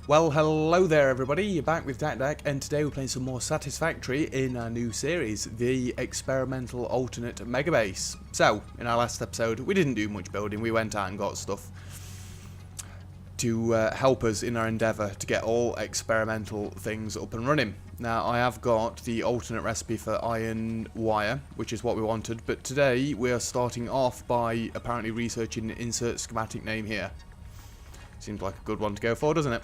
Well, hello there everybody, you're back with Dak, and today we're playing some more Satisfactory in our new series, the Experimental Alternate Megabase. So, in our last episode, we didn't do much building, we went out and got stuff to help us in our endeavour to get all experimental things up and running. Now, I have got the alternate recipe for iron wire, which is what we wanted, but today we are starting off by apparently researching insert schematic name here. Seems like a good one to go for, doesn't it?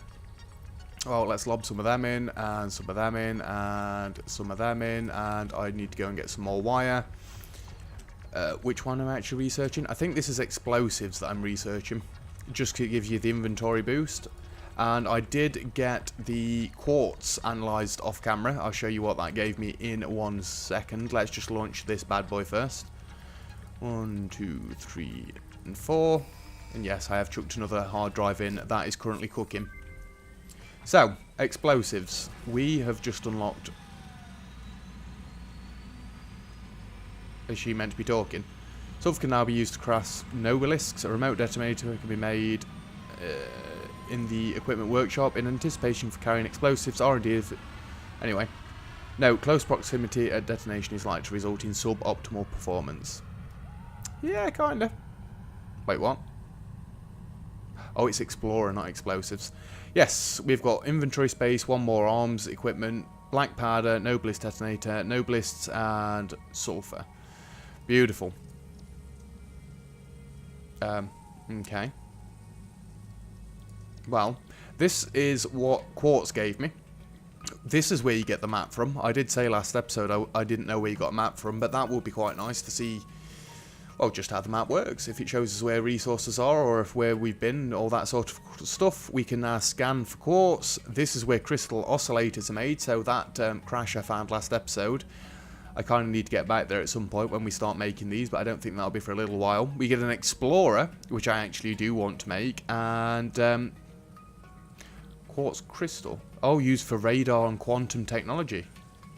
Well, let's lob some of them in, and some of them in, and some of them in, and I need to go and get some more wire. Which one am I actually researching? I think this is explosives that I'm researching, just to give you the inventory boost. And I did get the quartz analysed off camera. I'll show you what that gave me in 1 second. Let's just launch this bad boy first. 1, 2, 3, and 4. And yes, I have chucked another hard drive in. That is currently cooking. So, explosives. We have just unlocked... Is she meant to be talking? Sulfur can now be used to craft nobelisks. A remote detonator can be made in the equipment workshop in anticipation for carrying explosives. R&D. Anyway. No, close proximity at detonation is likely to result in suboptimal performance. Yeah, kinda. Wait, what? Oh, it's Explorer, not explosives. Yes, we've got inventory space, one more arms, equipment, black powder, noblist detonator, noblists, and sulfur. Beautiful. Okay. Well, this is what quartz gave me. This is where you get the map from. I did say last episode I didn't know where you got a map from, but that would be quite nice to see. Well, just how the map works. If it shows us where resources are, or if where we've been, all that sort of stuff. We can now scan for quartz. This is where crystal oscillators are made, so that crash I found last episode, I kind of need to get back there at some point when we start making these, but I don't think that'll be for a little while. We get an explorer, which I actually do want to make, and quartz crystal. Oh, used for radar and quantum technology.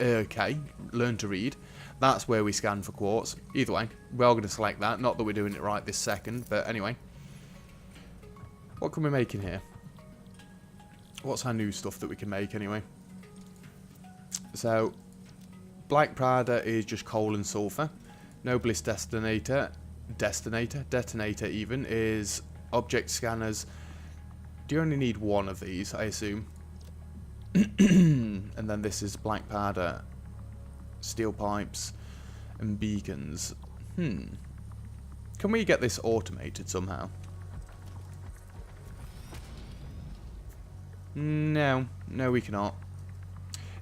Okay, learn to read. That's where we scan for quartz. Either way, we're all going to select that. Not that we're doing it right this second, but anyway. What can we make in here? What's our new stuff that we can make anyway? So, black powder is just coal and sulfur. Noblest detonator even, is object scanners. Do you only need one of these, I assume? And then this is black powder, steel pipes, and beacons. Can we get this automated somehow? No, we cannot.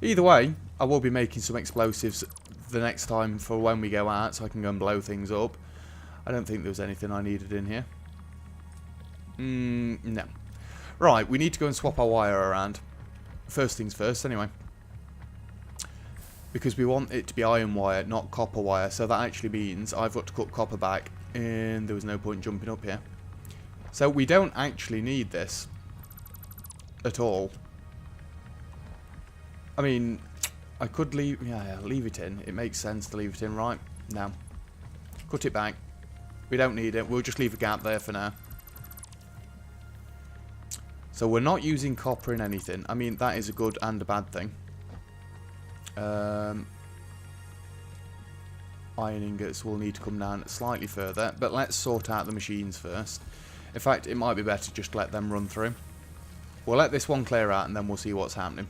Either way, I will be making some explosives the next time for when we go out, so I can go and blow things up. I don't think there was anything I needed in here. No. Right, we need to go and swap our wire around. First things first, anyway. Because we want it to be iron wire, not copper wire. So that actually means I've got to cut copper back. And there was no point jumping up here. So we don't actually need this. At all. I mean, I could leave... Yeah, leave it in. It makes sense to leave it in, right? No. Cut it back. We don't need it. We'll just leave a gap there for now. So we're not using copper in anything. I mean, that is a good and a bad thing. Iron ingots will need to come down slightly further, but let's sort out the machines first. In fact, it might be better just to let them run through. We'll let this one clear out and then we'll see what's happening.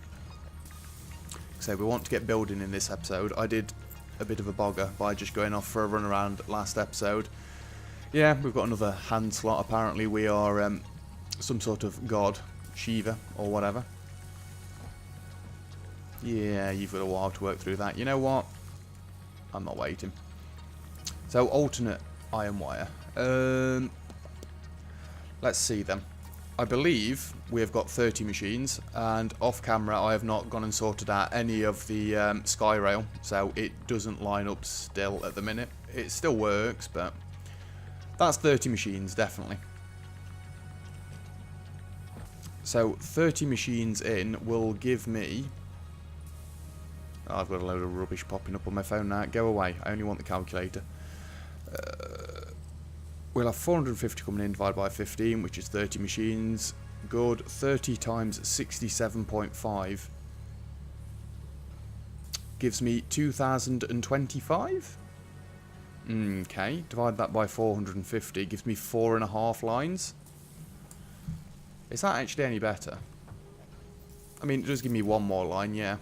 So we want to get building in this episode. I did a bit of a bogger by just going off for a run around last episode. Yeah, we've got another hand slot. Apparently we are some sort of god, Shiva or whatever. Yeah, you've got a while to work through that. You know what? I'm not waiting. So, alternate iron wire. Let's see them. I believe we have got 30 machines, and off camera I have not gone and sorted out any of the sky rail, so it doesn't line up still at the minute. It still works, but that's 30 machines, definitely. So, 30 machines in will give me... Oh, I've got a load of rubbish popping up on my phone now. Go away. I only want the calculator. We'll have 450 coming in divided by 15, which is 30 machines. Good. 30 times 67.5 gives me 2025. Okay, divide that by 450 gives me 4.5 lines. Is that actually any better? I mean, it does give me one more line, yeah.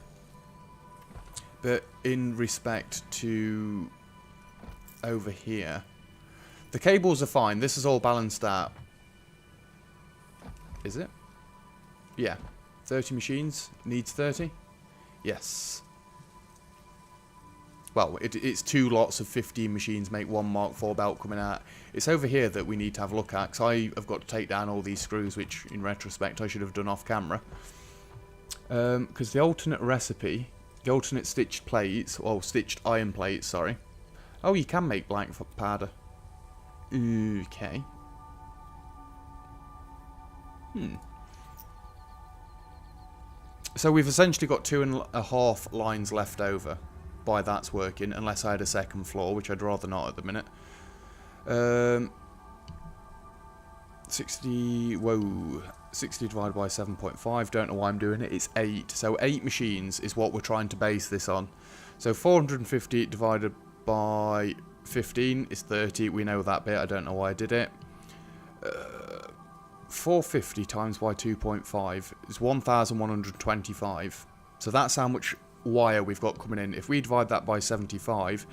But in respect to over here, the cables are fine. This is all balanced out. Is it? Yeah. 30 machines. Needs 30? Yes. Well, it's 2 lots of 15 machines make one Mark IV belt coming out. It's over here that we need to have a look at, because I have got to take down all these screws, which in retrospect I should have done off camera. Because the alternate recipe, the alternate stitched plates, well, stitched iron plates, sorry. Oh, you can make blank powder. Okay. So we've essentially got 2.5 lines left over. Why that's working, unless I had a second floor, which I'd rather not at the minute. 60, whoa, 60 divided by 7.5, don't know why I'm doing it, it's 8. So 8 machines is what we're trying to base this on. So 450 divided by 15 is 30, we know that bit, I don't know why I did it. 450 times by 2.5 is 1,125. So that's how much wire we've got coming in. If we divide that by 75,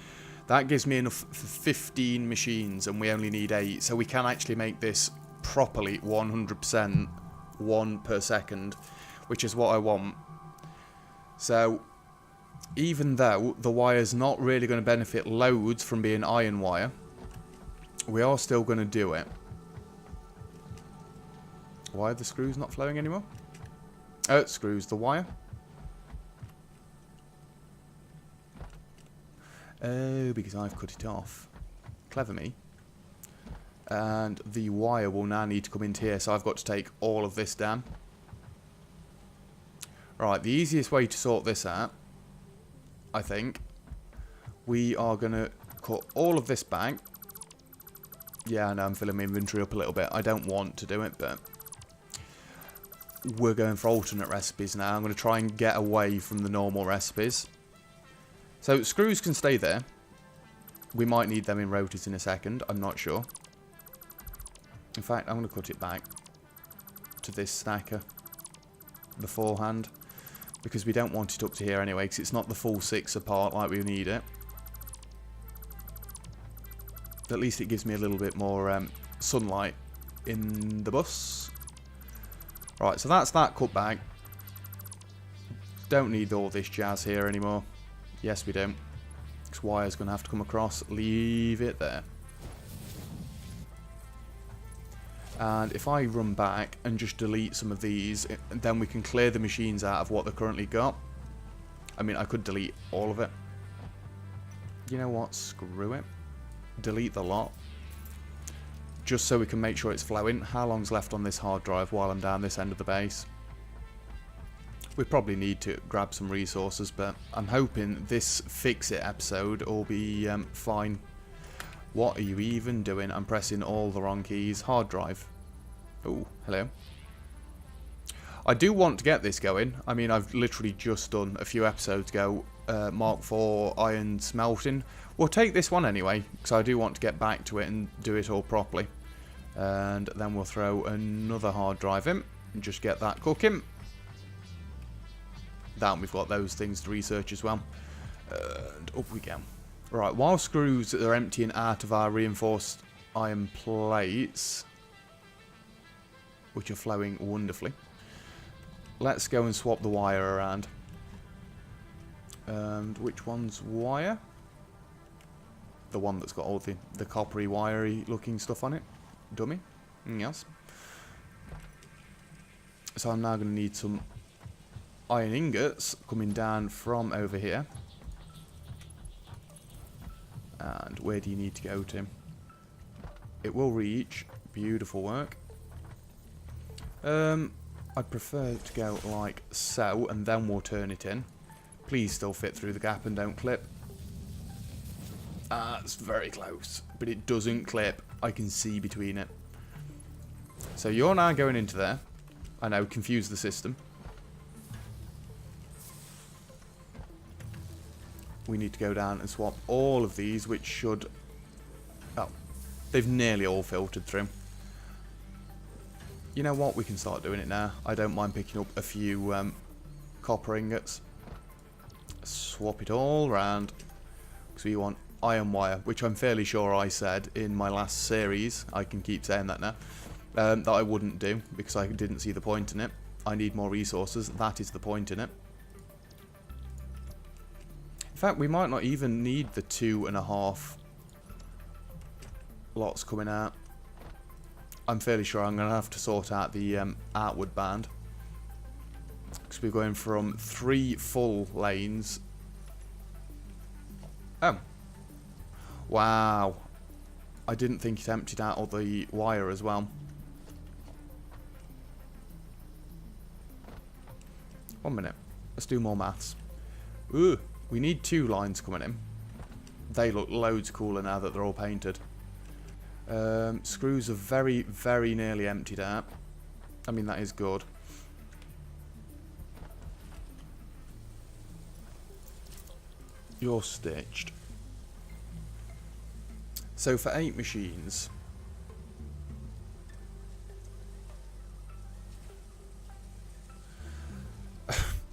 that gives me enough for 15 machines, and we only need 8. So we can actually make this properly 100%, 1 per second, which is what I want. So even though the wire's not really going to benefit loads from being iron wire, we are still going to do it. Why are the screws not flowing anymore? Screws, the wire. Oh, because I've cut it off. Clever me. And the wire will now need to come into here, so I've got to take all of this down. Right, the easiest way to sort this out, I think, we are going to cut all of this back. Yeah, I know I'm filling my inventory up a little bit. I don't want to do it, but we're going for alternate recipes now. I'm going to try and get away from the normal recipes. So screws can stay there. We might need them in rotors in a second. I'm not sure. In fact, I'm going to cut it back to this stacker beforehand, because we don't want it up to here anyway, because it's not the full 6 apart like we need it. At least it gives me a little bit more sunlight in the bus. Right, so that's that cut back. Don't need all this jazz here anymore. Yes, we don't. This wire's going to have to come across. Leave it there. And if I run back and just delete some of these, then we can clear the machines out of what they've currently got. I mean, I could delete all of it. You know what? Screw it. Delete the lot. Just so we can make sure it's flowing. How long's left on this hard drive while I'm down this end of the base? We probably need to grab some resources, but I'm hoping this FICSIT episode will be fine. What are you even doing? I'm pressing all the wrong keys. Hard drive. Oh, hello. I do want to get this going. I mean, I've literally just done a few episodes ago Mark IV iron smelting. We'll take this one anyway, because I do want to get back to it and do it all properly. And then we'll throw another hard drive in and just get that cooking. Then we've got those things to research as well. And up we go. Right, while screws are emptying out of our reinforced iron plates, which are flowing wonderfully, let's go and swap the wire around. And which one's wire? The one that's got all the coppery, wiry looking stuff on it. Dummy. Yes. So I'm now going to need some iron ingots coming down from over here. And where do you need to go to? It will reach. Beautiful work. I'd prefer to go like so, and then we'll turn it in. Please still fit through the gap and don't clip. Ah, it's very close, but it doesn't clip. I can see between it. So you're now going into there. I know, confuse the system. We need to go down and swap all of these, which should... Oh, they've nearly all filtered through. You know what? We can start doing it now. I don't mind picking up a few copper ingots. Swap it all around. Because we want iron wire, which I'm fairly sure I said in my last series. I can keep saying that now. That I wouldn't do, because I didn't see the point in it. I need more resources. That is the point in it. In fact, we might not even need the 2.5 lots coming out. I'm fairly sure I'm going to have to sort out the outward band. Because we're going from 3 full lanes. Oh. Wow. I didn't think it emptied out all the wire as well. 1 minute. Let's do more maths. Ooh, we need 2 lines coming in. They look loads cooler now that they're all painted. Screws are very, very nearly emptied out. I mean, that is good. You're stitched. So for 8 machines...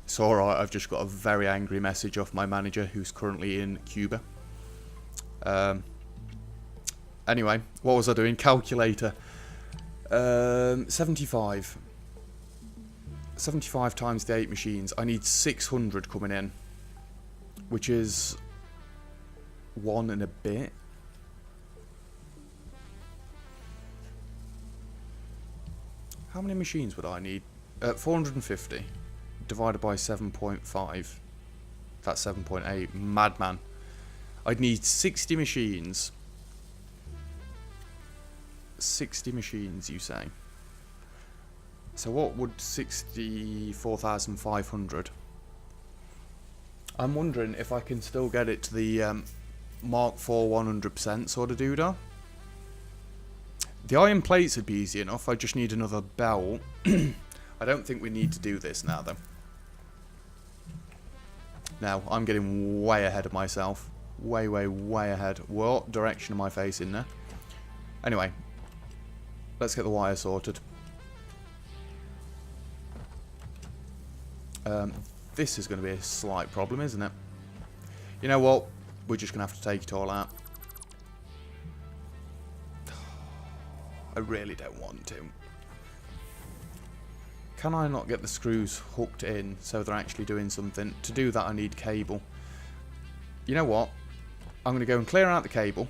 It's alright, I've just got a very angry message off my manager who's currently in Cuba. Anyway, what was I doing? Calculator. 75. 75 times the 8 machines. I need 600 coming in. Which is 1 and a bit. How many machines would I need? 450. Divided by 7.5. That's 7.8. Madman. I'd need 60 machines. 60 machines, you say? So what would 64,500? I'm wondering if I can still get it to the Mark IV 100% sort of doodah. The iron plates would be easy enough. I just need another belt. I don't think we need to do this now, though. Now, I'm getting way ahead of myself. Way, way, way ahead. What direction am I facing there? Anyway, let's get the wire sorted. This is going to be a slight problem, isn't it? You know what? We're just going to have to take it all out. I really don't want to. Can I not get the screws hooked in so they're actually doing something? To do that, I need cable. You know what? I'm going to go and clear out the cable.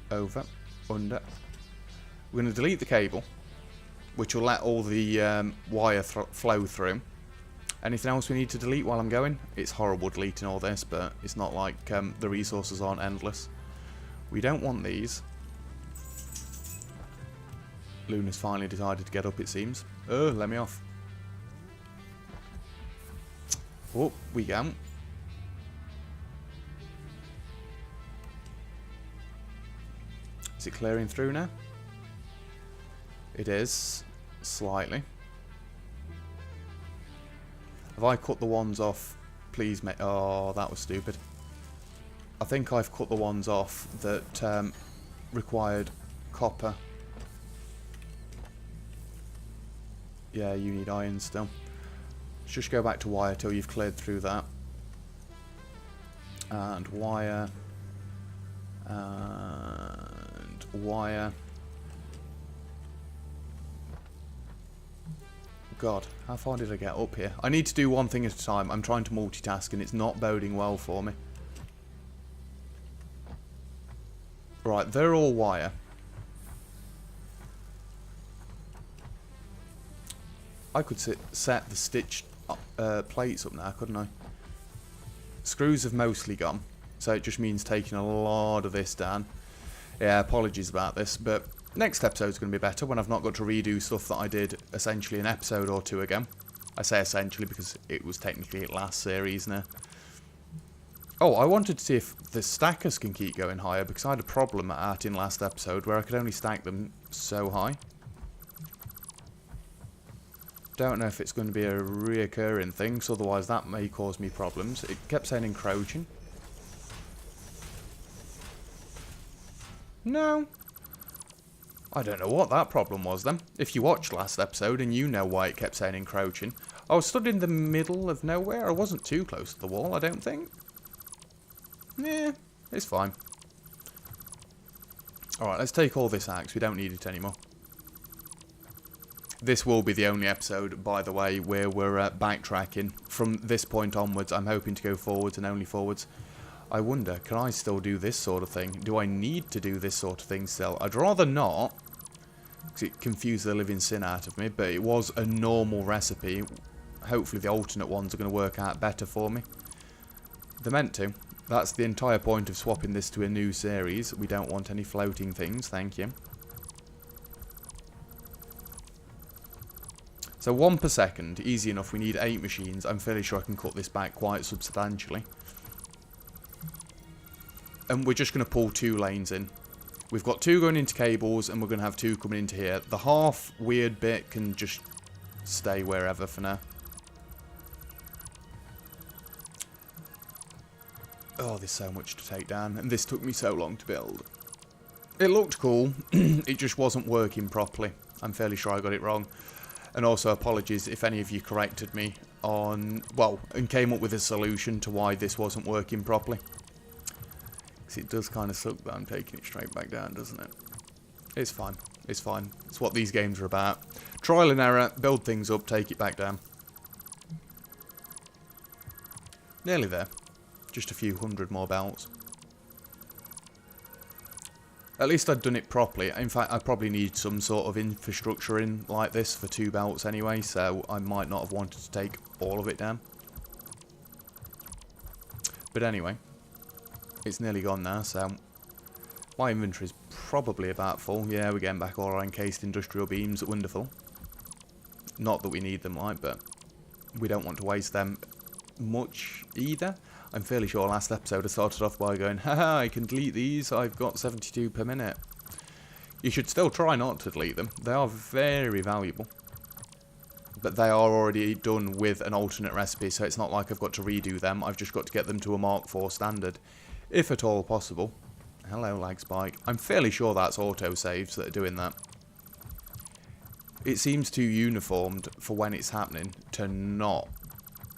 Over. Under. We're going to delete the cable, which will let all the wire flow through. Anything else we need to delete while I'm going? It's horrible deleting all this, but it's not like the resources aren't endless. We don't want these. Luna's finally decided to get up, it seems. Oh, let me off. Oh, we go. Is it clearing through now? It is. Slightly. Have I cut the ones off? Please, mate. Oh, that was stupid. I think I've cut the ones off that required copper. Yeah, you need iron still. Let's just go back to wire till you've cleared through that. And wire. And wire. God, how far did I get up here? I need to do one thing at a time. I'm trying to multitask and it's not boding well for me. Right, they're all wire. I could set the stitched plates up now, couldn't I? Screws have mostly gone, so it just means taking a lot of this down. Yeah, apologies about this, but next episode's going to be better when I've not got to redo stuff that I did essentially an episode or two ago. I say essentially because it was technically last series now. Oh, I wanted to see if the stackers can keep going higher, because I had a problem at in last episode where I could only stack them so high. Don't know if it's going to be a reoccurring thing, so otherwise that may cause me problems. It kept saying encroaching. No. I don't know what that problem was then. If you watched last episode and you know why it kept saying encroaching. I was stood in the middle of nowhere. I wasn't too close to the wall, I don't think. Yeah, it's fine. Alright, let's take all this axe. We don't need it anymore. This will be the only episode, by the way, where we're backtracking. From this point onwards, I'm hoping to go forwards and only forwards. I wonder, can I still do this sort of thing? Do I need to do this sort of thing still? I'd rather not, because it confused the living sin out of me, but it was a normal recipe. Hopefully the alternate ones are going to work out better for me. They're meant to. That's the entire point of swapping this to a new series. We don't want any floating things, thank you. So 1 per second, easy enough. We need 8 machines. I'm fairly sure I can cut this back quite substantially. And we're just going to pull 2 lanes in. We've got 2 going into cables, and we're going to have 2 coming into here. The half weird bit can just stay wherever for now. Oh, there's so much to take down, and this took me so long to build. It looked cool, it just wasn't working properly. I'm fairly sure I got it wrong. And also apologies if any of you corrected me on, well, and came up with a solution to why this wasn't working properly. Because it does kind of suck that I'm taking it straight back down, doesn't it? It's fine, it's fine. It's what these games are about. Trial and error, build things up, take it back down. Nearly there. Just a few hundred more belts. At least I'd done it properly. In fact, I probably need some sort of infrastructure in like this for 2 belts anyway, so I might not have wanted to take all of it down. But anyway, it's nearly gone now, so my inventory's probably about full. Yeah, we're getting back all our encased industrial beams. Wonderful. Not that we need them, right, but we don't want to waste them much either. I'm fairly sure last episode I started off by going, haha, I can delete these, I've got 72 per minute. You should still try not to delete them. They are very valuable. But they are already done with an alternate recipe, so it's not like I've got to redo them. I've just got to get them to a Mark IV standard, if at all possible. Hello, lag spike. I'm fairly sure that's autosaves that are doing that. It seems too uniformed for when it's happening to not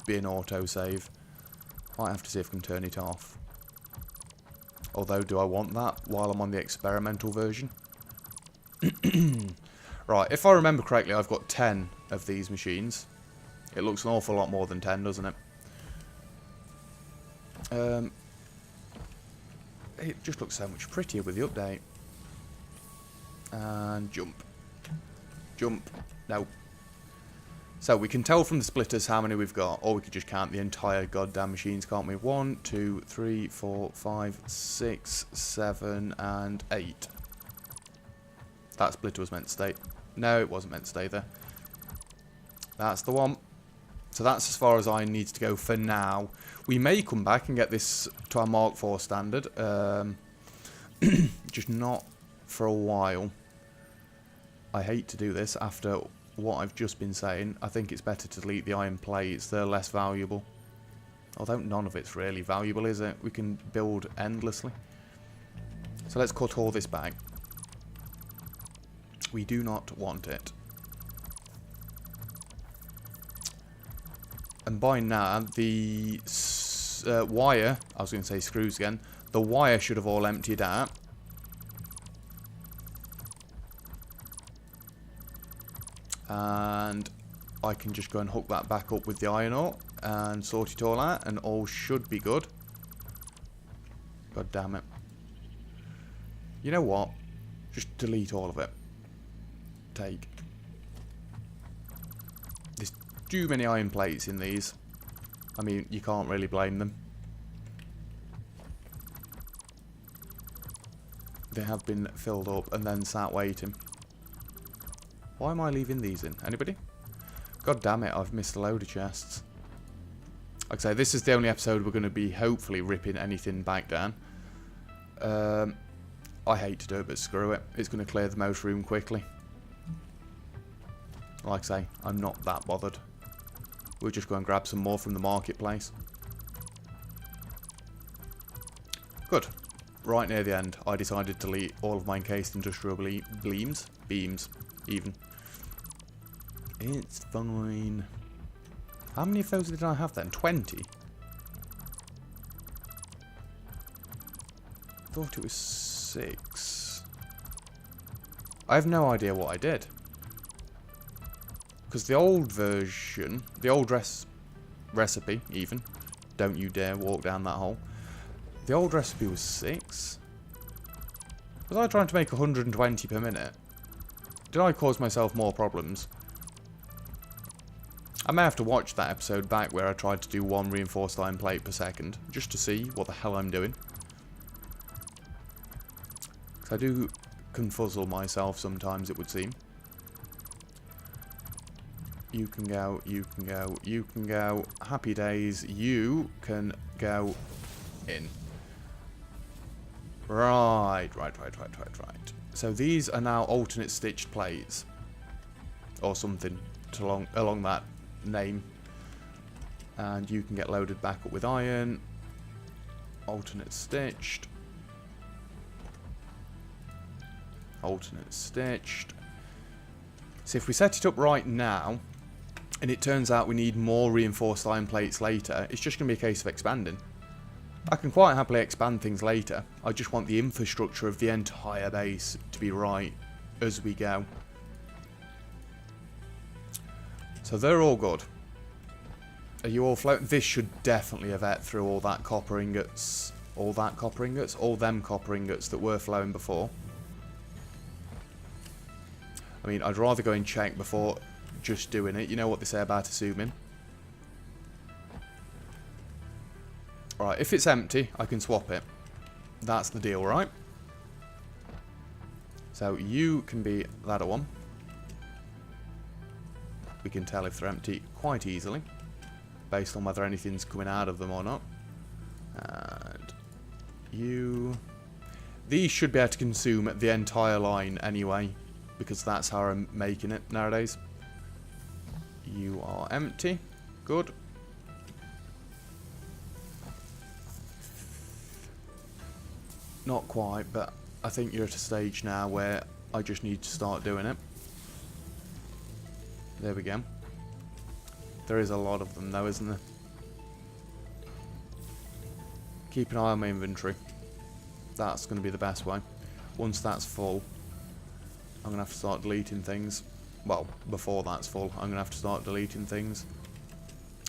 be an autosave. Might have to see if I can turn it off. Although, do I want that while I'm on the experimental version? Right, if I remember correctly, I've got 10 of these machines. It looks an awful lot more than 10, doesn't it? It just looks so much prettier with the update. And jump. Jump. No. So we can tell from the splitters how many we've got, or we could just count the entire goddamn machines, can't we? 1, 2, 3, 4, 5, 6, 7, and 8. That splitter was meant to stay. No, it wasn't meant to stay there. That's the one. So that's as far as I need to go for now. We may come back and get this to our Mark IV standard. Just not for a while. I hate to do this after what I've just been saying. I think it's better to delete the iron plates. They're less valuable. Although none of it's really valuable, is it? We can build endlessly. So let's cut all this back. We do not want it. And by now, the wire, I was going to say screws again, the wire should have all emptied out. And I can just go and hook that back up with the iron ore and sort it all out, and all should be good. God damn it. You know what? Just delete all of it. Take. There's too many iron plates in these. I mean, you can't really blame them. They have been filled up and then sat waiting. Why am I leaving these in? Anybody? God damn it, I've missed a load of chests. Like I say, this is the only episode we're going to be hopefully ripping anything back down. I hate to do it, but screw it. It's going to clear the most room quickly. Like I say, I'm not that bothered. We'll just go and grab some more from the marketplace. Good. Right near the end, I decided to delete all of my encased industrial beams, even. It's fine. How many of those did I have then? 20? Thought it was 6. I have no idea what I did. Because the old version, the old recipe even, don't you dare walk down that hole. The old recipe was 6. Was I trying to make 120 per minute? Did I cause myself more problems? I may have to watch that episode back where I tried to do 1 reinforced iron plate per second, just to see what the hell I'm doing. Because I do confuzzle myself sometimes, it would seem. You can go, you can go, you can go. Happy days, you can go in. Right. So these are now alternate stitched plates. Or something along that name. And you can get loaded back up with iron. Alternate stitched. Alternate stitched. So if we set it up right now, and it turns out we need more reinforced iron plates later, it's just going to be a case of expanding. I can quite happily expand things later. I just want the infrastructure of the entire base to be right as we go. So they're all good. Are you all floating? This should definitely have ate through all that copper ingots. All that copper ingots? All them copper ingots that were flowing before. I mean, I'd rather go and check before just doing it. You know what they say about assuming. Alright, if it's empty, I can swap it. That's the deal, right? So you can be that one. We can tell if they're empty quite easily, based on whether anything's coming out of them or not. And you... These should be able to consume the entire line anyway, because that's how I'm making it nowadays. You are empty. Good. Not quite, but I think you're at a stage now where I just need to start doing it. There we go. There is a lot of them though, isn't there? Keep an eye on my inventory. That's going to be the best way. Once that's full, I'm going to have to start deleting things. Well, before that's full, I'm going to have to start deleting things.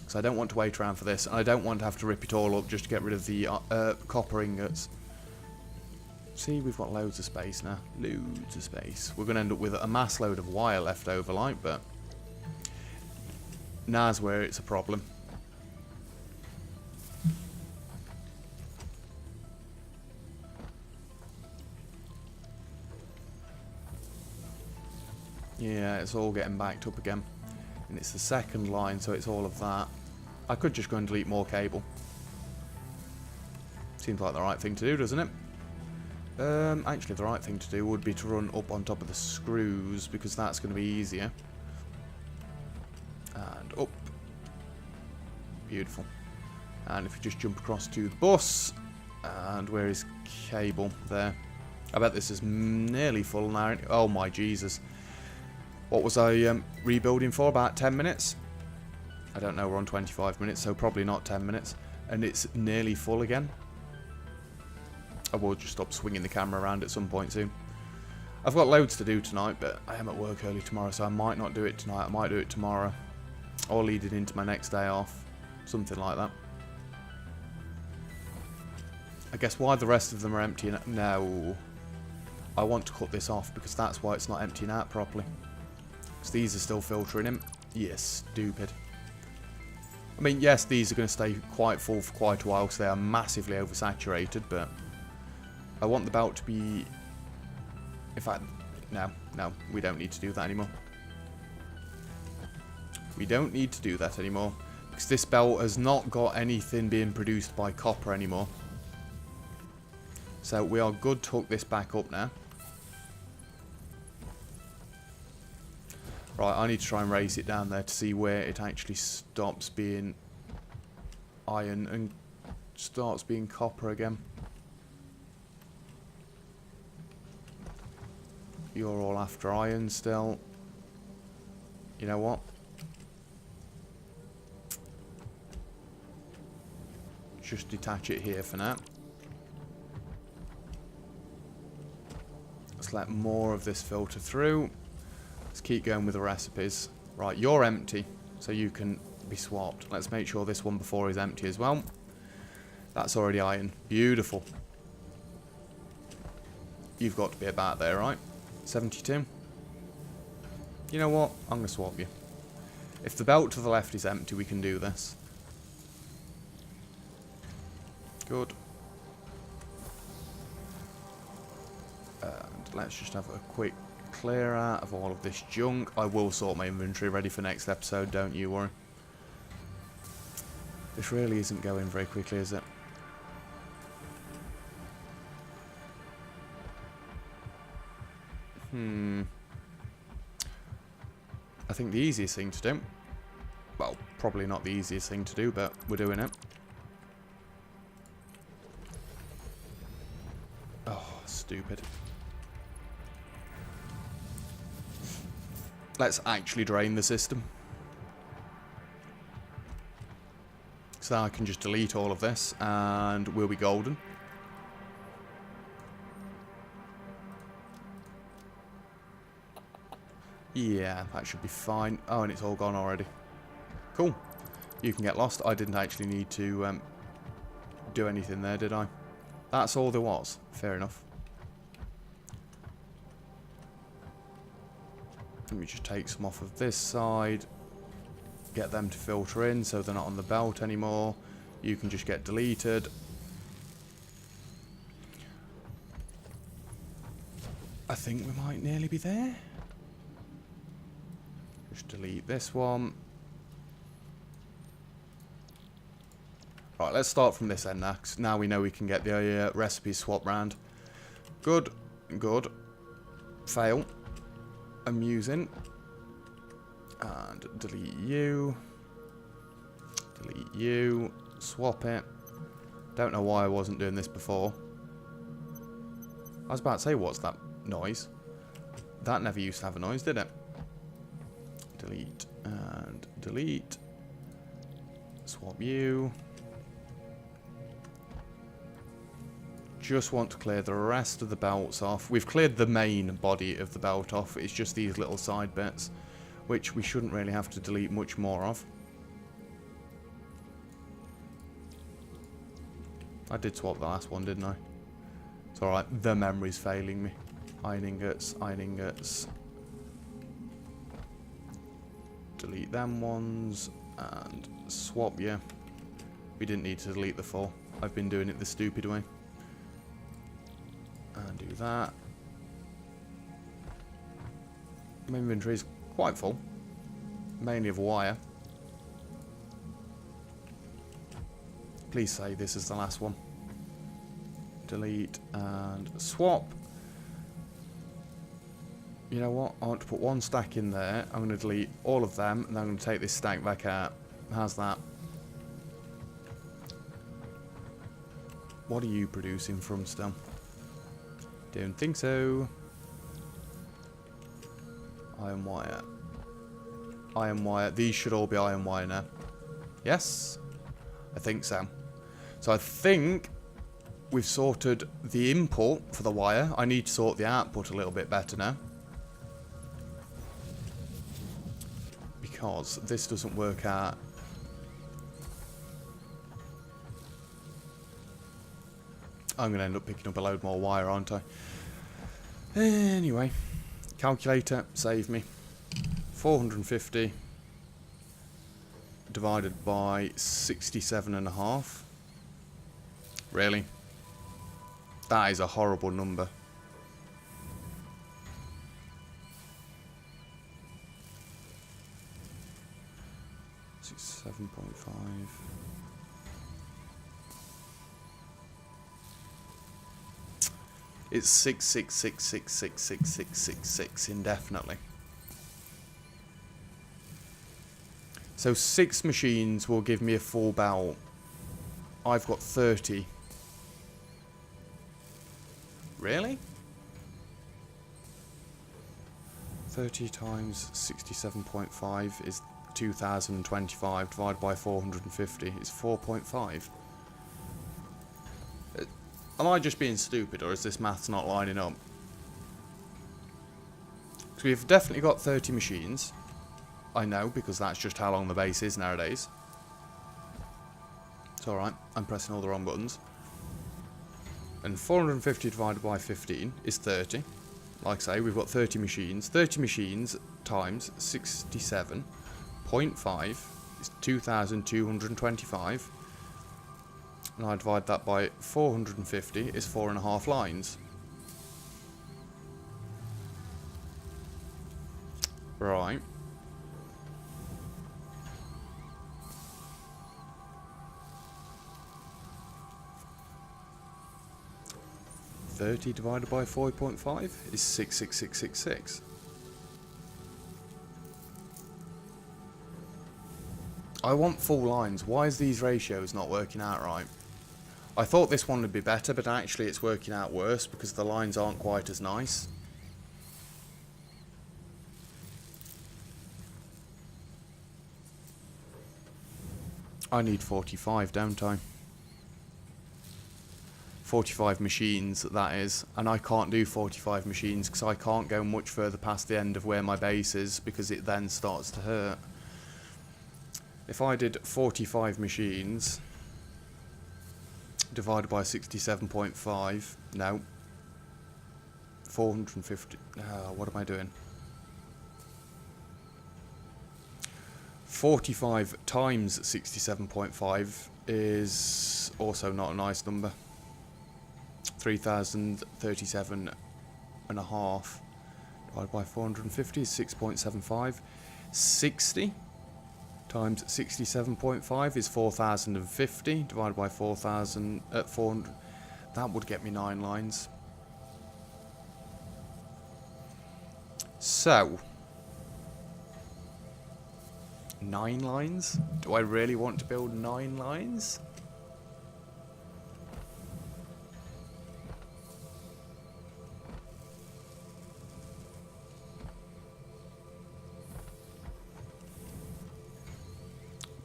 So I don't want to wait around for this, and I don't want to have to rip it all up just to get rid of the copper ingots. See, we've got loads of space now. Loads of space. We're going to end up with a mass load of wire left over, like, but now's where it's a problem. Yeah, it's all getting backed up again. And it's the second line, so it's all of that. I could just go and delete more cable. Seems like the right thing to do, doesn't it? Actually, the right thing to do would be to run up on top of the screws, because that's going to be easier. And up. Beautiful. And if you just jump across to the bus, and where is cable? There. I bet this is nearly full now. Oh my Jesus. What was I rebuilding for? About 10 minutes? I don't know, we're on 25 minutes, so probably not 10 minutes. And it's nearly full again. I will just stop swinging the camera around at some point soon. I've got loads to do tonight, but I am at work early tomorrow, so I might not do it tonight. I might do it tomorrow. Or lead it into my next day off. Something like that. I guess why the rest of them are empty now. I want to cut this off because that's why it's not emptying out properly. Because these are still filtering in. Yes, stupid. I mean, yes, these are going to stay quite full for quite a while because they are massively oversaturated, but I want the belt to be... In fact, no, we don't need to do that anymore. We don't need to do that anymore because this belt has not got anything being produced by copper anymore. So we are good to hook this back up now. Right, I need to try and raise it down there to see where it actually stops being iron and starts being copper again. You're all after iron still. You know what? Just detach it here for now. Let's let more of this filter through. Let's keep going with the recipes. Right, you're empty, so you can be swapped. Let's make sure this one before is empty as well. That's already iron. Beautiful. You've got to be about there, right? 72. You know what? I'm going to swap you. If the belt to the left is empty, we can do this. Good. And let's just have a quick clear out of all of this junk. I will sort my inventory ready for next episode, don't you worry. This really isn't going very quickly, is it? I think the easiest thing to do, well, probably not the easiest thing to do, but we're doing it. Oh, stupid. Let's actually drain the system. So I can just delete all of this and we'll be golden. Yeah, that should be fine. Oh, and it's all gone already. Cool. You can get lost. I didn't actually need to do anything there, did I? That's all there was. Fair enough. Let me just take some off of this side. Get them to filter in so they're not on the belt anymore. You can just get deleted. I think we might nearly be there. Just delete this one. Right, let's start from this end now, 'cause now we know we can get the recipes swapped round. Good, good. Fail. Amusing. And delete you. Delete you. Swap it. Don't know why I wasn't doing this before. I was about to say, what's that noise? That never used to have a noise, did it? Delete and delete. Swap you. Just want to clear the rest of the belts off. We've cleared the main body of the belt off. It's just these little side bits, which we shouldn't really have to delete much more of. I did swap the last one, didn't I? It's alright. The memory's failing me. Iron ingots, iron ingots. Delete them ones and swap you. We didn't need to delete the 4. I've been doing it the stupid way. And do that. My inventory is quite full. Mainly of wire. Please say this is the last one. Delete and swap. You know what? I want to put one stack in there. I'm going to delete all of them, and then I'm going to take this stack back out. How's that? What are you producing from still? Don't think so. Iron wire. Iron wire. These should all be iron wire now. Yes? I think so. So I think we've sorted the input for the wire. I need to sort the output a little bit better now. Because this doesn't work out. I'm going to end up picking up a load more wire, aren't I? Anyway. Calculator, save me. 450 divided by 67.5. Really? That is a horrible number. It's 7.5. It's 666666666 indefinitely. So 6 machines will give me a full belt. I've got 30. Really? 30 times 67.5 is 2025 divided by 450 is 4.5. Am I just being stupid, or is this maths not lining up? So we've definitely got 30 machines. I know, because that's just how long the base is nowadays. It's alright, I'm pressing all the wrong buttons. And 450 divided by 15 is 30. Like I say, we've got 30 machines. 30 machines times 67.5 is 2,225. And I divide that by 450 is 4.5 lines. Right. $30 divided by 4.5 is 66666. I want full lines. Why is these ratios not working out right? I thought this one would be better, but actually it's working out worse because the lines aren't quite as nice. I need 45, don't I? 45 machines, that is, and I can't do 45 machines because I can't go much further past the end of where my base is because it then starts to hurt. If I did 45 machines divided by 67.5, no, 450, what am I doing? 45 times 67.5 is also not a nice number. 3,037 and a half divided by 450 is 6.75. 60 times 67.5 is 4,050 divided by 4,000 at 400. That would get me 9 lines. So 9 lines? Do I really want to build 9 lines?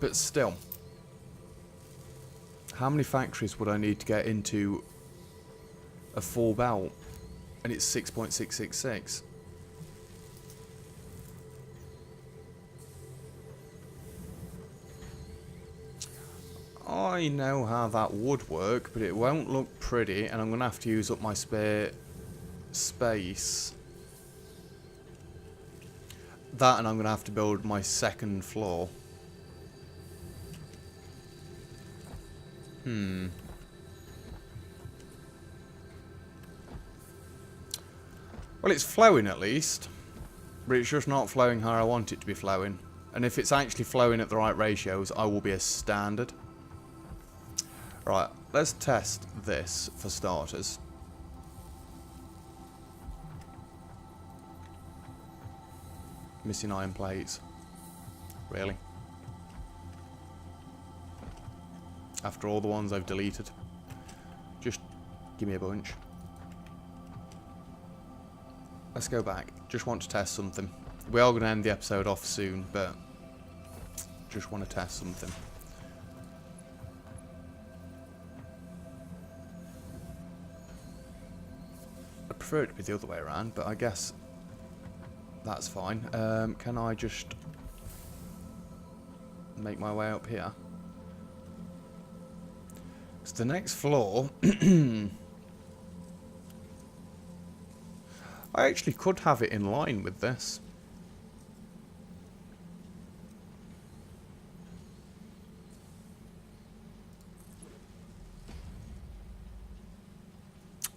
But still, how many factories would I need to get into a full belt? And it's 6.666. I know how that would work, but it won't look pretty, and I'm going to have to use up my spare space. That, and I'm going to have to build my second floor. Well, it's flowing at least, but it's just not flowing how I want it to be flowing. And if it's actually flowing at the right ratios, I will be astounded. Right, let's test this for starters. Missing iron plates. Really? After all the ones I've deleted. Just give me a bunch. Let's go back. Just want to test something. We are going to end the episode off soon, but just want to test something. I prefer it to be the other way around, but I guess that's fine. Can I just make my way up here? So the next floor, I actually could have it in line with this.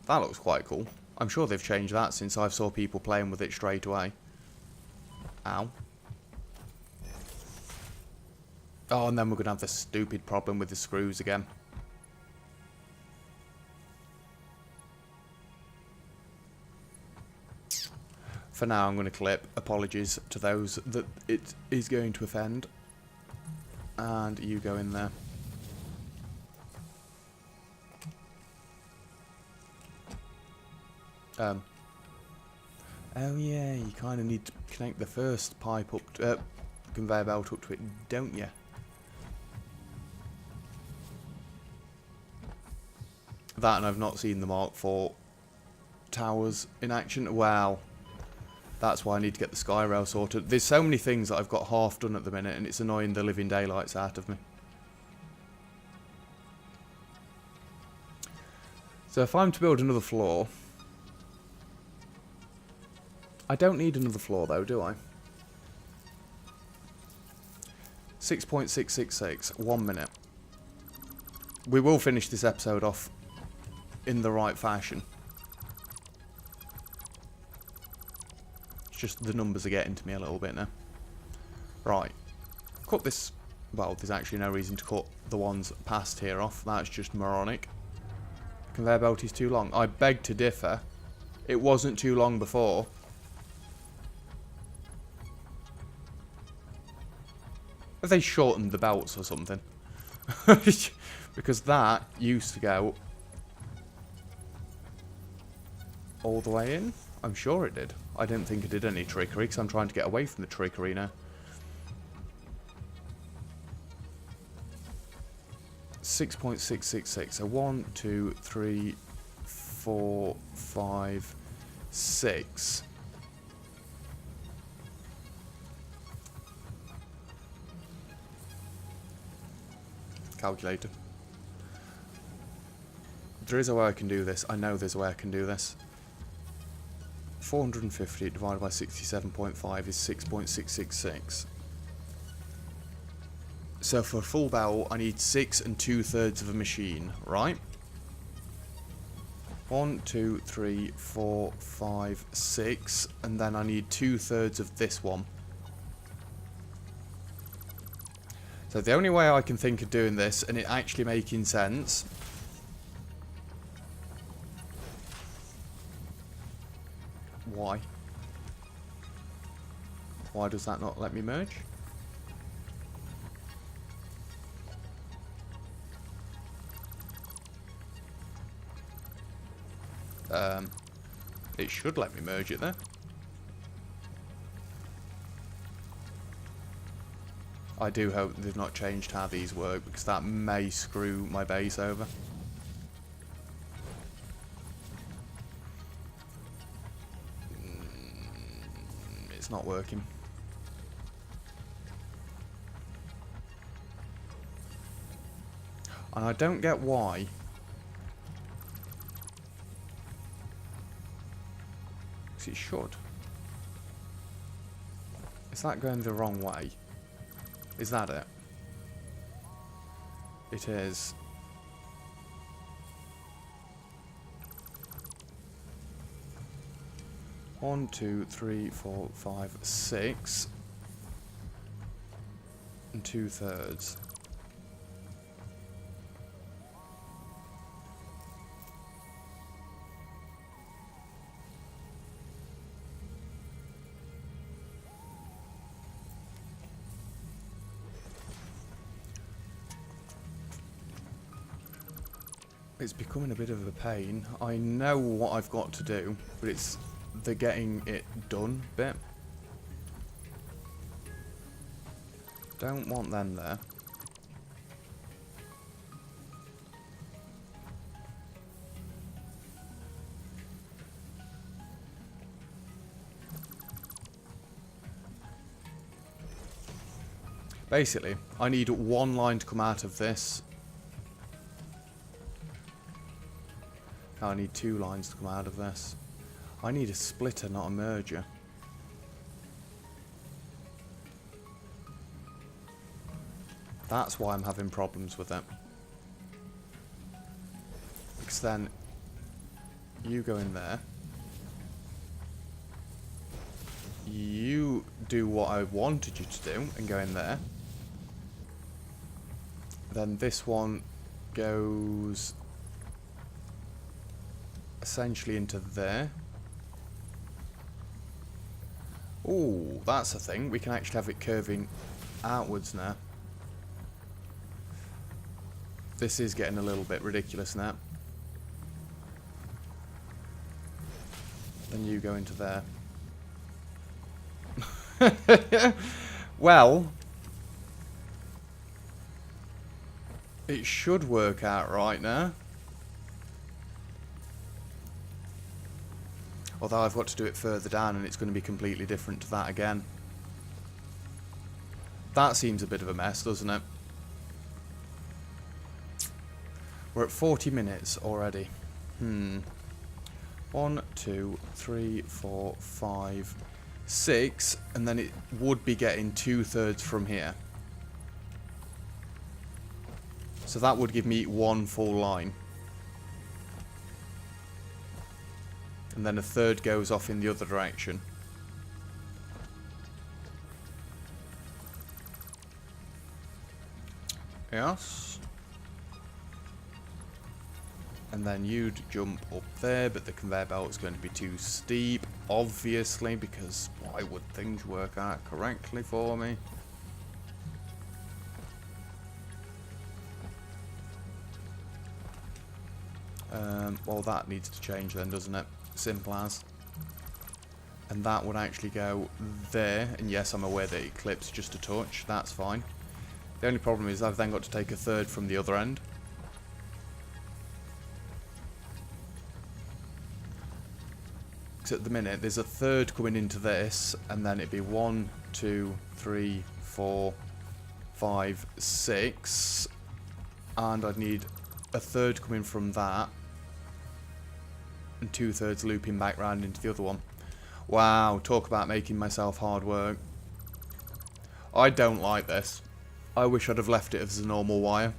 That looks quite cool. I'm sure they've changed that since I saw people playing with it straight away. Ow. Oh, and then we're going to have this stupid problem with the screws again. For now, I'm going to clip. Apologies to those that it is going to offend. And you go in there. Oh yeah, you kind of need to connect the first pipe up to, conveyor belt up to it, don't you? That, and I've not seen the Mark IV towers in action. Well, that's why I need to get the sky rail sorted. There's so many things that I've got half done at the minute, and it's annoying the living daylights out of me. So if I'm to build another floor, I don't need another floor though, do I? 6.666, 1 minute. We will finish this episode off in the right fashion. It's just the numbers are getting to me a little bit now. Right. Cut this. Well, there's actually no reason to cut the ones past here off. That's just moronic. Conveyor belt is too long. I beg to differ. It wasn't too long before. Have they shortened the belts or something? Because that used to go all the way in. I'm sure it did. I didn't think it did any trickery because I'm trying to get away from the trickery now. 6.666. So 1, 2, 3, 4, 5, 6. Calculator. There is a way I can do this. I know there's a way I can do this. 450 divided by 67.5 is 6.666. So for a full belt, I need 6 2/3 of a machine, right? 1, 2, 3, 4, 5, 6, and then I need 2/3 of this one. So the only way I can think of doing this, and it actually making sense, why? Why does that not let me merge? It should let me merge it there. I do hope they've not changed how these work, because that may screw my base over. It's not working. And I don't get why. Because it should. Is that going the wrong way? Is that it? It is. One, 2, 3, 4, 5, 6, and 2/3. It's becoming a bit of a pain. I know what I've got to do, but it's the getting it done bit. Don't want them there. Basically, I need one line to come out of this. I need 2 lines to come out of this. I need a splitter, not a merger. That's why I'm having problems with it. Because then you go in there. You do what I wanted you to do and go in there. Then this one goes essentially into there. Ooh, that's a thing. We can actually have it curving outwards now. This is getting a little bit ridiculous now. Then you go into there. Well, it should work out right now. Although I've got to do it further down and it's going to be completely different to that again. That seems a bit of a mess, doesn't it? We're at 40 minutes already. 1, 2, 3, 4, 5, 6, and then it would be getting 2/3 from here. So that would give me 1 full line. And then 1/3 goes off in the other direction. Yes. And then you'd jump up there, but the conveyor belt is going to be too steep, obviously, because why would things work out correctly for me? Well, that needs to change then, doesn't it? Simple as. And that would actually go there, and yes, I'm aware that it clips just a touch, that's fine. The only problem is I've then got to take 1/3 from the other end. Because at the minute, there's 1/3 coming into this, and then it'd be 1, 2, 3, 4, 5, 6. And I'd need 1/3 coming from that. And 2/3 looping back round into the other one. Wow, talk about making myself hard work. I don't like this. I wish I'd have left it as a normal wire.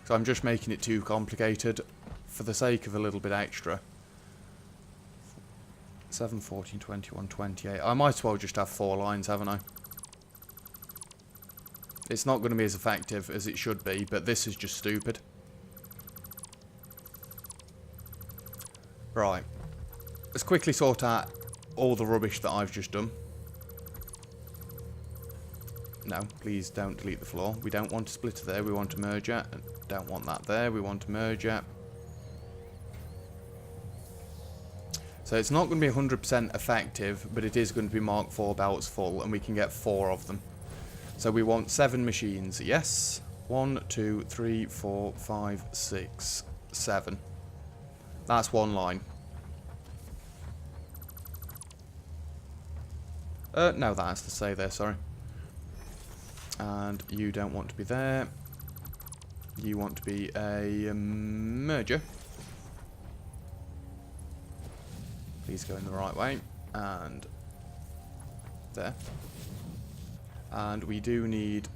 So I'm just making it too complicated for the sake of a little bit extra. 7, 14, 21, 28. I might as well just have 4 lines, haven't I? It's not going to be as effective as it should be, but this is just stupid. Right. Let's quickly sort out all the rubbish that I've just done. No, please don't delete the floor. We don't want a splitter there, we want a merger. Don't want that there, we want a merger. So it's not going to be 100% effective, but it is going to be marked 4 belts full, and we can get 4 of them. So we want 7 machines, yes. 1, 2, 3, 4, 5, 6, 7. That's 1 line. No, that has to stay there, sorry. And you don't want to be there. You want to be a merger. Please go in the right way. And there. And we do need...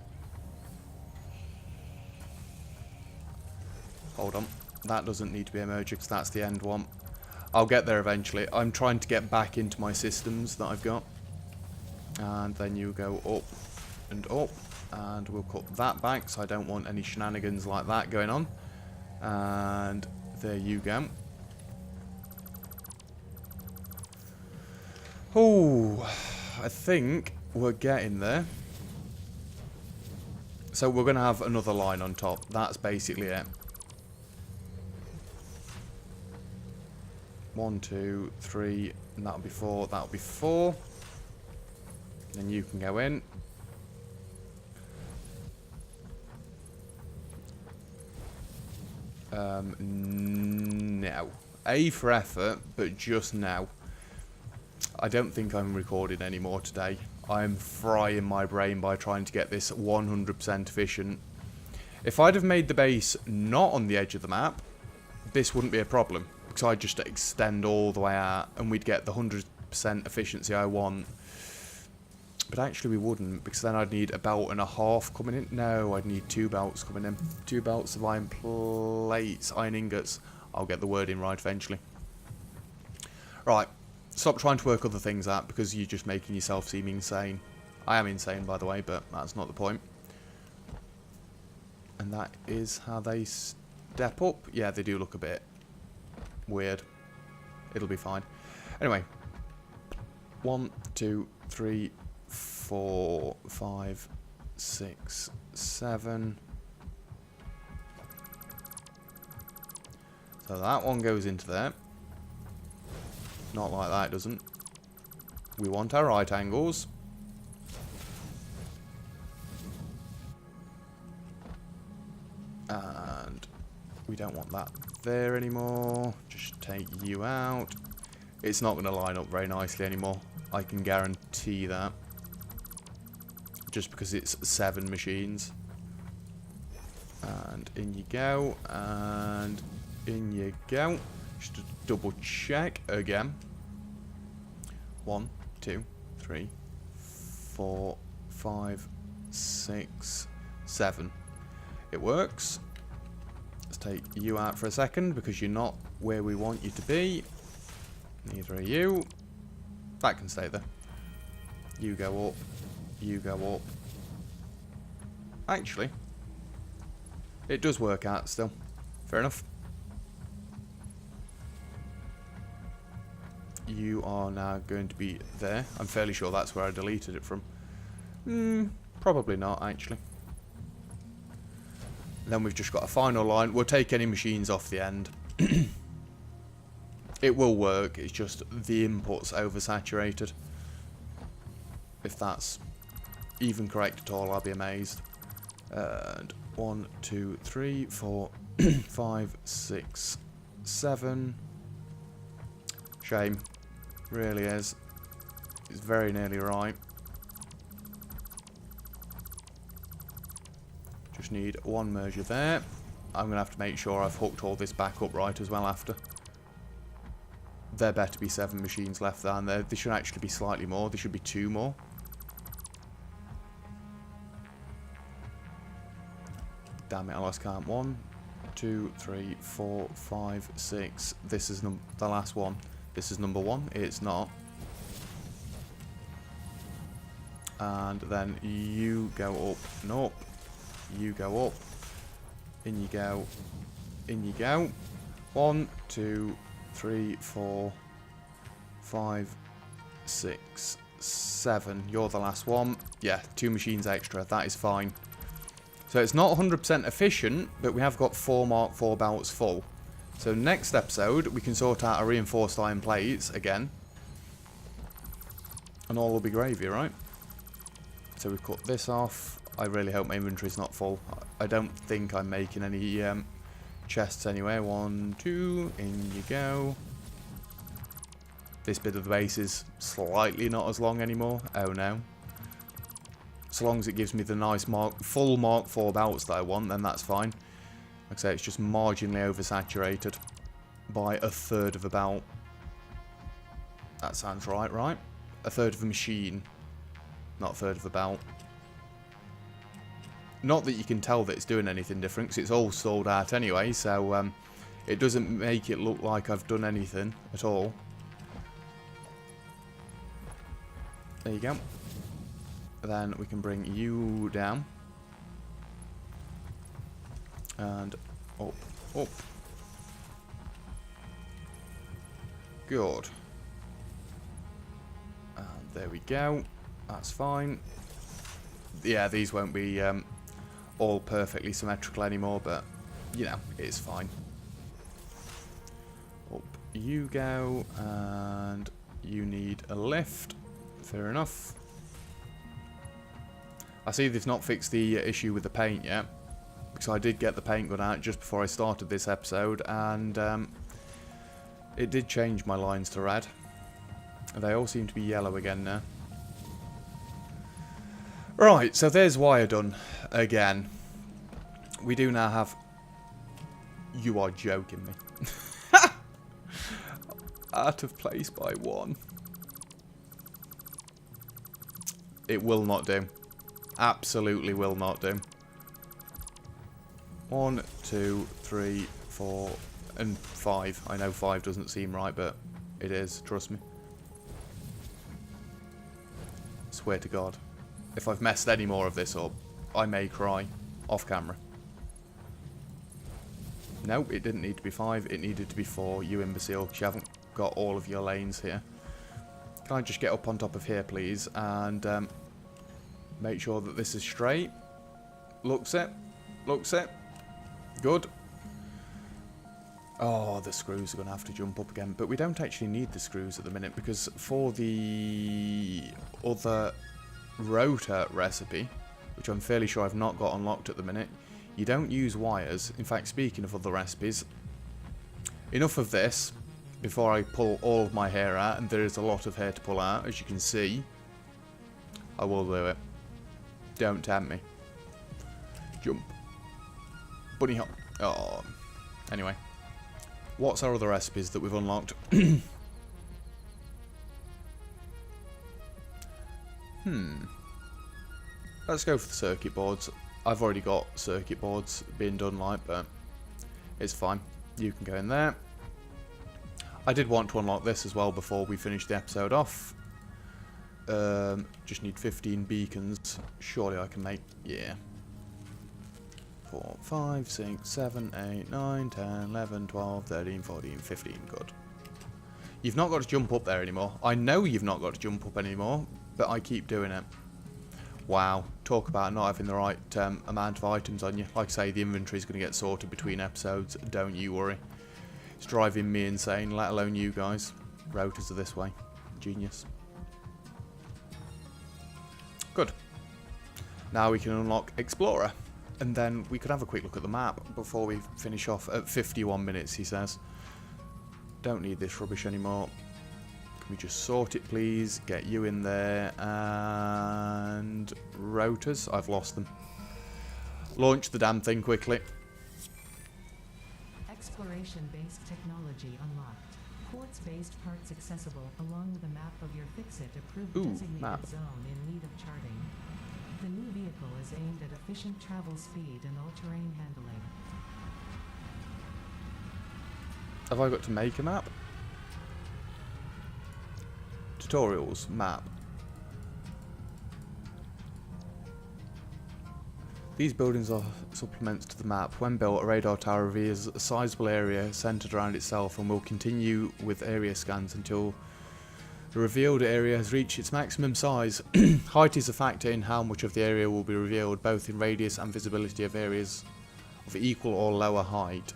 Hold on. That doesn't need to be a merger because that's the end one. I'll get there eventually. I'm trying to get back into my systems that I've got. And then you go up and up. And we'll cut that back, so I don't want any shenanigans like that going on. And there you go. Oh, I think we're getting there. So we're going to have another line on top. That's basically it. 1, 2, 3, and that'll be 4. That'll be 4. Then you can go in. No. A for effort, but just now. I don't think I'm recording anymore today. I'm frying my brain by trying to get this 100% efficient. If I'd have made the base not on the edge of the map, this wouldn't be a problem. Because I'd just extend all the way out and we'd get the 100% efficiency I want. But actually we wouldn't, because then I'd need a belt and a half coming in. No, I'd need 2 belts coming in. 2 belts of iron plates, iron ingots. I'll get the wording right eventually. Right, stop trying to work other things out, because you're just making yourself seem insane. I am insane, by the way, but that's not the point. And that is how they step up. Yeah, they do look a bit weird. It'll be fine. Anyway. 1, 2, 3, 4, 5, 6, 7. So that one goes into there. Not like that, it doesn't. We want our right angles. And we don't want that there anymore. Just take you out. It's not going to line up very nicely anymore. I can guarantee that. Just because it's 7 machines. And in you go. And in you go. Just to double check again. 1, 2, 3, 4, 5, 6, 7. It works. Let's take you out for a second because you're not where we want you to be. Neither are you. That can stay there. You go up. You go up. Actually, it does work out still. Fair enough. You are now going to be there. I'm fairly sure that's where I deleted it from. Probably not, actually. Then we've just got a final line. We'll take any machines off the end. It will work. It's just the input's oversaturated. If that's even correct at all, I'll be amazed. And 1, 2, 3, 4, 5, 6, 7. Shame. Really is. It's very nearly right. Just need one merger there. I'm going to have to make sure I've hooked all this back up right as well after. There better be 7 machines left there, and there should actually be slightly more. There should be 2 more. Damn it, I lost count. 1, 2, 3, 4, 5, 6. This is the last one. This is number 1. It's not. And then you go up and up. You go up. In you go. In you go. 1, 2, 3, 4, 5, 6, 7. You're the last one. Yeah, 2 machines extra. That is fine. So it's not 100% efficient, but we have got 4 Mark IV belts full. So next episode, we can sort out our reinforced iron plates again. And all will be gravy, right? So we cut this off. I really hope my inventory's not full. I don't think I'm making any chests anyway. 1, 2, in you go. This bit of the base is slightly not as long anymore. Oh no. So long as it gives me the nice full Mark IV belts that I want, then that's fine. Like I say, it's just marginally oversaturated by 1/3 of a belt. That sounds right, right? 1/3 of a machine, not 1/3 of a belt. Not that you can tell that it's doing anything different, because it's all sold out anyway, so it doesn't make it look like I've done anything at all. There you go. Then we can bring you down. And up, up. Good. And there we go. That's fine. Yeah, these won't be all perfectly symmetrical anymore, but, you know, it's fine. Up you go, and you need a lift. Fair enough. I see they've not fixed the issue with the paint yet. Because I did get the paint gun out just before I started this episode, and it did change my lines to red. They all seem to be yellow again now. Right, so there's wire done again. We do now have... You are joking me. Out of place by 1. It will not do. Absolutely will not do. 1, 2, 3, 4, and 5. I know 5 doesn't seem right, but it is. Trust me. Swear to God. If I've messed any more of this up, I may cry. Off camera. Nope, it didn't need to be 5. It needed to be 4, you imbecile, because you haven't got all of your lanes here. Can I just get up on top of here, please, and make sure that this is straight? Looks it. Looks it. Good. Oh, the screws are going to have to jump up again. But we don't actually need the screws at the minute, because for the other rotor recipe, which I'm fairly sure I've not got unlocked at the minute, you don't use wires. In fact, speaking of other recipes, enough of this before I pull all of my hair out, and there is a lot of hair to pull out, as you can see. I will do it. Don't tempt me. Jump. Bunny hop. Oh. Anyway. What's our other recipes that we've unlocked? Let's go for the circuit boards. I've already got circuit boards being done like, but it's fine. You can go in there. I did want to unlock this as well before we finish the episode off. Just need 15 beacons. Surely I can make... yeah. 4, 5, 6, 7, 8, 9, 10, 11, 12, 13, 14, 15. Good. You've not got to jump up there anymore. I know you've not got to jump up anymore, but I keep doing it. Wow. Talk about not having the right amount of items on you. Like I say, the inventory is going to get sorted between episodes. Don't you worry. It's driving me insane, let alone you guys. Rotors are this way. Genius. Good. Now we can unlock Explorer. And then we could have a quick look at the map before we finish off at 51 minutes, he says. Don't need this rubbish anymore. Can we just sort it, please? Get you in there. And... rotors. I've lost them. Launch the damn thing quickly. Exploration-based technology unlocked. Quartz-based parts accessible along with a map of your FICSIT approved designated map. zone in need of charting. The new vehicle is aimed at efficient travel speed and all-terrain handling. Have I got to make a map? Tutorials, map. These buildings are supplements to the map. When built, a radar tower reveals a sizable area centered around itself and will continue with area scans until the revealed area has reached its maximum size. Height is a factor in how much of the area will be revealed, both in radius and visibility of areas of equal or lower height.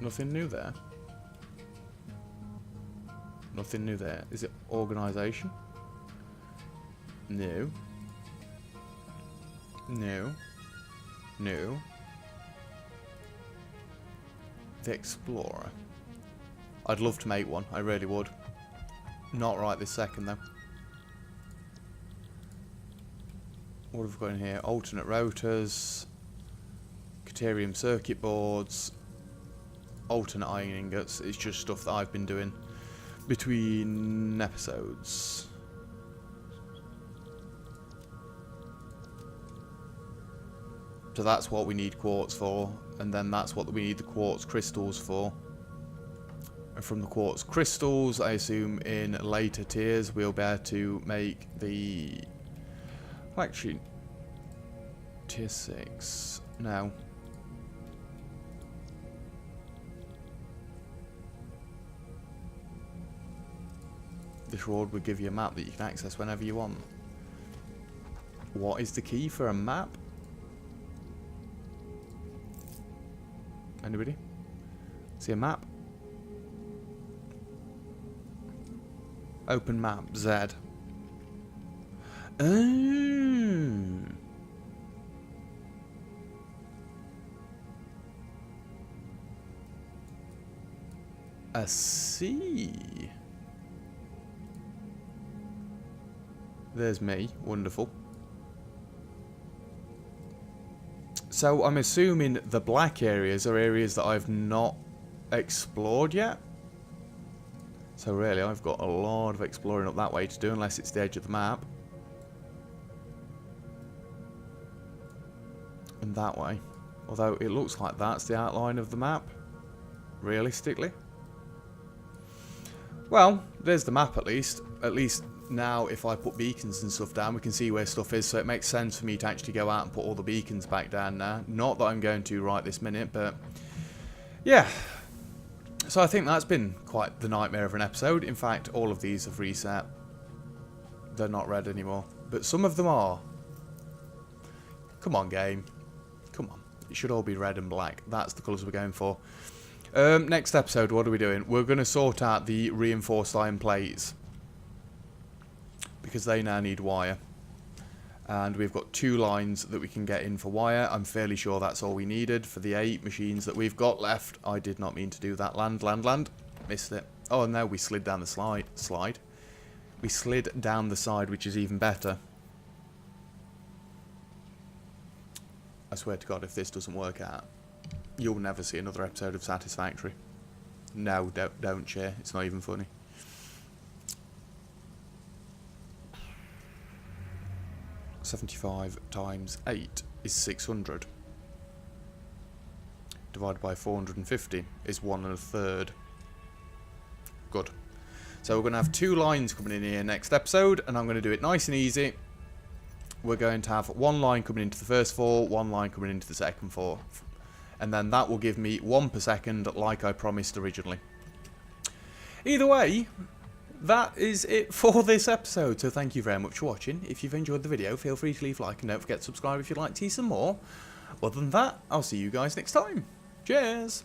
Nothing new there. Nothing new there. Is it organisation? No. No. No. The Explorer. I'd love to make one. I really would. Not right this second though. What have we got in here? Alternate rotors. Deuterium circuit boards. Alternate iron ingots. It's just stuff that I've been doing between episodes. So that's what we need quartz for, and then that's what we need the quartz crystals for. And from the quartz crystals, I assume in later tiers we'll be able to make the... well, actually, tier 6. No. This road will give you a map that you can access whenever you want. What is the key for a map? Anybody? See a map? Open map, Z. I see. There's me. Wonderful. So I'm assuming the black areas are areas that I've not explored yet. So really I've got a lot of exploring up that way to do, unless it's the edge of the map. And that way. Although it looks like that's the outline of the map. Realistically. Well, there's the map at least. At least now if I put beacons and stuff down, we can see where stuff is, so it makes sense for me to actually go out and put all the beacons back down now. Not that I'm going to right this minute, but yeah. So I think that's been quite the nightmare of an episode. In fact, all of these have reset. They're not red anymore, but some of them are. Come on, game. Come on. It should all be red and black. That's the colours we're going for. Next episode, what are we doing? We're going to sort out the reinforced iron plates, because they now need wire. And we've got 2 lines that we can get in for wire. I'm fairly sure that's all we needed for the 8 machines that we've got left. I did not mean to do that. Land. Missed it. Oh, and now we slid down the slide. We slid down the side, which is even better. I swear to God, if this doesn't work out, you'll never see another episode of Satisfactory. No, don't share. It's not even funny. $75 times 8 is 600. Divided by 450 is 1 1/3. Good. So we're going to have 2 lines coming in here next episode, and I'm going to do it nice and easy. We're going to have 1 line coming into the first 4, 1 line coming into the second 4. And then that will give me 1 per second, like I promised originally. Either way, that is it for this episode. So thank you very much for watching. If you've enjoyed the video, feel free to leave a like, and don't forget to subscribe if you'd like to see some more. Other than that, I'll see you guys next time. Cheers!